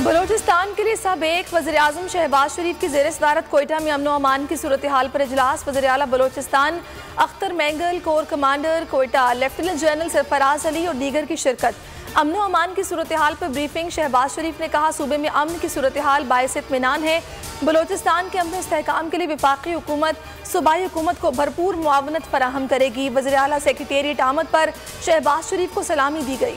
बलोचिस्तान के लिए सब एक वज़ीर-ए-आज़म शहबाज शरीफ की ज़ेर सदारत कोयटा में अमन व अमान की सूरत हाल पर इजलास। वज़ीर आला Balochistan Akhtar mangle, core commander Quetta lieutenant general Sarfaraz Ali और दीगर की शिरकत। अमन व अमान की सूरत हाल पर ब्रीफिंग। शहबाज शरीफ ने कहा, सूबे में अमन की सूरत हाल बाइस इत्मीनान है। बलोचिस्तान के अमन इस्तेहकाम के लिए वफाकी हुकूमत सूबाई हुकूमत को भरपूर मुआवनत फराहम करेगी। वज़ीर आला सेक्रेटेरिएट आमद पर शहबाज शरीफ को सलामी दी गई।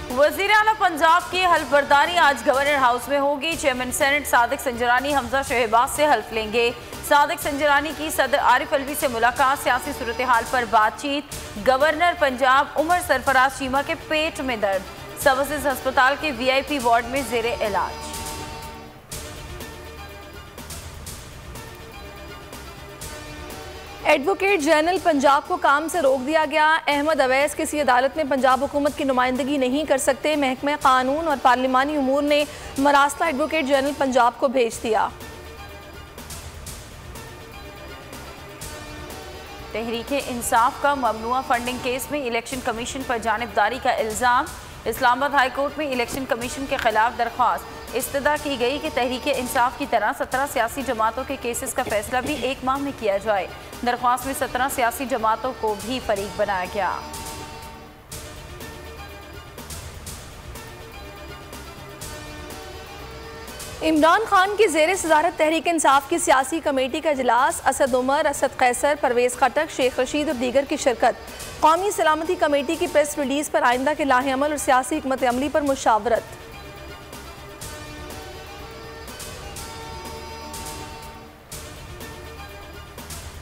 वज़ीर आला पंजाब की हल्फ बर्दारी आज गवर्नर हाउस में होगी। चेयरमैन सेनेट सादिक संजरानी हमजा शहबाज से हल्फ लेंगे। सादिक संजरानी की सदर आरिफ अलवी से मुलाकात, सियासी सूरत हाल पर बातचीत। गवर्नर पंजाब उमर सरफराज चीमा के पेट में दर्द, सर्विसेज अस्पताल के VIP वार्ड में जेरे इलाज। एडवोकेट जनरल पंजाब को काम से रोक दिया गया। अहमद अवैस किसी अदालत में पंजाब हुकूमत की नुमाइंदगी नहीं कर सकते। महकमा कानून और पार्लिमानी उमूर ने मरासला एडवोकेट जनरल पंजाब को भेज दिया। तहरीके इंसाफ का ममनुआ फंडिंग केस में इलेक्शन कमीशन पर जानिबदारी का इल्ज़ाम। इस्लामाबाद हाई कोर्ट में इलेक्शन कमीशन के खिलाफ दरख्वास्त इस्तदा की गई कि तहरीके इंसाफ की तरह 17 सियासी जमातों के केसेस का फैसला भी एक माह में किया जाए। दरख्वास्त में 17 सियासी जमातों को भी फरीक बनाया गया। इमरान खान की ज़ेर सदारत तहरीक इंसाफ की सियासी कमेटी का इजलास। असद उमर, असद कैसर, परवेज खटक, शेख रशीद और दीगर की शिरकत। कौमी सलामती कमेटी की प्रेस रिलीज पर आइंदा के लाहे अमल और सियासी हिकमत अमली पर मुशावरत।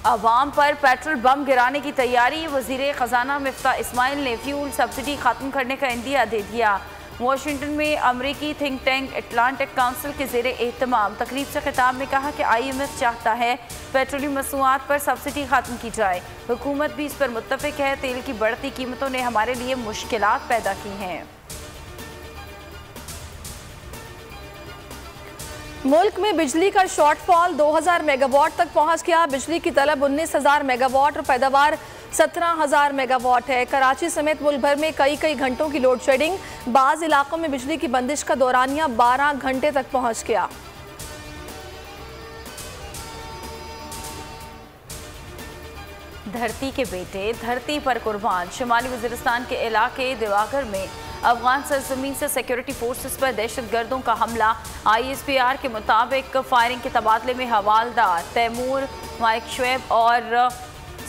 अवाम पर पेट्रोल बम गिराने की तैयारी। वजीर खजाना मिफ्ता इस्माइल ने फ्यूल सब्सिडी खत्म करने का इंदिया दे दिया। वाशिंगटन में अमरीकी थिंक टैंक अटलांटिक काउंसिल के ज़ेरे एहतमाम तकरीब से खिताब में कहा कि IMF चाहता है पेट्रोलियम मसूआत पर सब्सिडी खत्म की जाए। हुकूमत भी इस पर मुत्तफिक है। तेल की बढ़ती कीमतों ने हमारे लिए मुश्किलात पैदा की हैं। मुल्क में बिजली का शॉर्टफॉल 2000 मेगावाट तक पहुंच गया। बिजली की तलब 19,000 मेगावाट और पैदावार 17,000 मेगावाट है। कराची समेत मुल्क भर में कई घंटों की लोड शेडिंग। बाज़ इलाकों में बिजली की बंदिश का दौरानिया 12 घंटे तक पहुंच गया। धरती के बेटे धरती पर कुर्बान। शुमाली वज़ीरिस्तान के इलाके दिवाकर में अफगान सरजमीन से सिक्योरिटी फोर्सेस पर दहशतगर्दों का हमला। ISPR के मुताबिक फायरिंग के तबादले में हवालदार तैमूर माइक शुएब और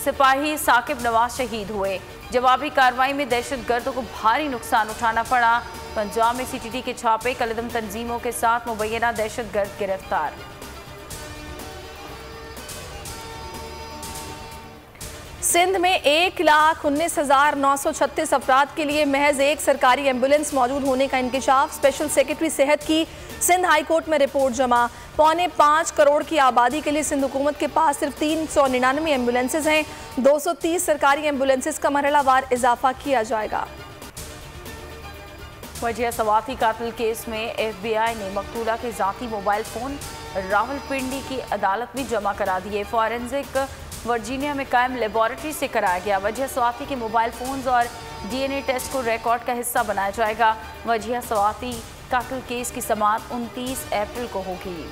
सिपाही साकिब नवाज शहीद हुए। जवाबी कार्रवाई में दहशतगर्दों को भारी नुकसान उठाना पड़ा। पंजाब में CTT के छापे, कलदम तंजीमों के साथ मुबैना दहशतगर्द गिरफ्तार। सिंध में 1,19,936 अफराद के लिए महज एक सरकारी एम्बुलेंस मौजूद होने का इंकशाफ। स्पेशल सेक्रेटरी सेहत की सिंध हाई कोर्ट में रिपोर्ट जमा। 5.25 करोड़ की आबादी के लिए सिंध हुकूमत के पास सिर्फ 399 एम्बुलेंसेज हैं। 230 सरकारी एम्बुलेंसेज का मरहलावार इजाफा किया जाएगा। वजह सवाती कातिल केस में FBI ने मकतूला के जाती मोबाइल फ़ोन रावलपिंडी की अदालत में जमा करा दिए। फॉरेंसिक वर्जीनिया में कायम लेबॉरेटरी से कराया गया। वजह सवाती के मोबाइल फ़ोन्स और DNA टेस्ट को रिकॉर्ड का हिस्सा बनाया जाएगा। वजह सवाती कातिल केस की समाअत 29 अप्रैल को होगी।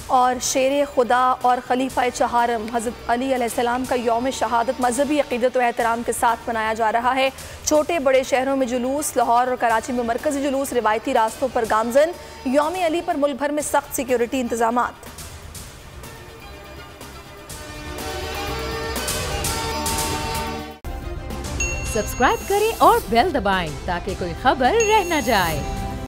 और शेर खुदा और खलीफा चहारम हज़रत अली अलैहिस्सलाम का यौम शहादत मजहबी अक़ीदत व एहतराम के साथ मनाया जा रहा है। छोटे बड़े शहरों में जुलूस। लाहौर और कराची में मरकज़ी जुलूस, रिवायती रास्तों पर गामजन। यौम अली पर मुल्क भर में सख्त सिक्योरिटी इंतजामात। सब्सक्राइब करें और बेल दबाएं ताकि कोई खबर रह न जाए।